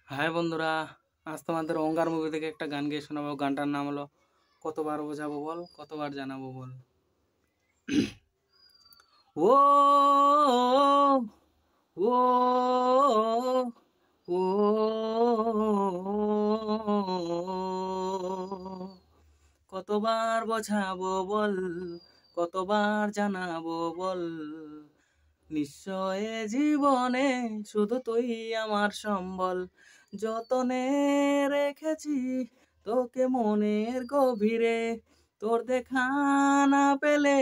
High বন্ধুরা, আজ তোমাদের অঙ্গার মুভি থেকে একটা গান গেয়ে শোনাবো। গানটার নাম হলো কতবার বোঝাবো বল, কতবার জানাবো বল। ও ও ও কতবার বোঝাবো বল, কতবার জানাবো বল। নিশ্চয় জীবনে শুধু তুই আমার সম্বল। যতনে রেখেছি তোকে মনের গভীরে, তোর দেখা না পেলে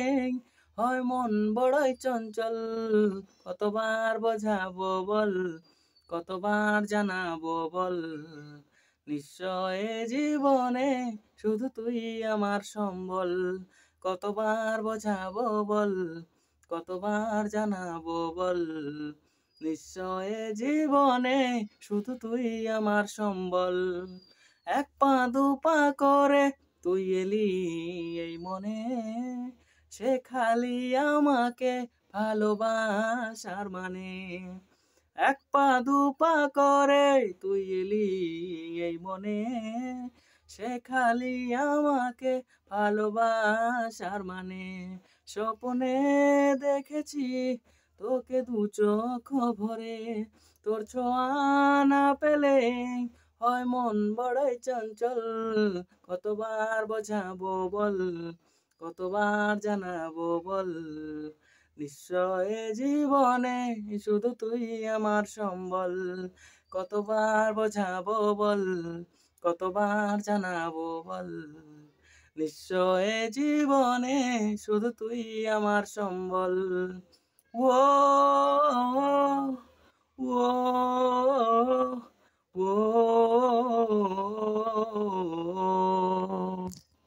হয় মন বড়ই চঞ্চল। কতবার বোঝাবো বল, কতবার জানাবো বল। নিশ্চয় জীবনে শুধু তুই আমার সম্বল। কতবার বোঝাবো বল, কতবার জানাবো বল। নিশ্চয় জীবনে শুধু তুই আমার সম্বল। এক পা দু পা করে তুই এলি এই মনে, সে খালি আমাকে ভালোবাসার মানে। এক পা দু পা করে তুই এলি এই মনে, সে খালি আমাকে ভালোবাসার মানে। স্বপ্নে দেখেছি তোকে দু চোখ ভরে, তোর ছোঁয়া না পেলে হয় মন বড়ই চঞ্চল। কতবার বোঝাবো বল, কতবার জানাবো বল। নিশ্চয় জীবনে শুধু তুই আমার সম্বল। কতবার বোঝাবো বল, কতবার জানাবো বল। নিশ্চয় জীবনে শুধু তুই আমার সম্বল। ও ও ও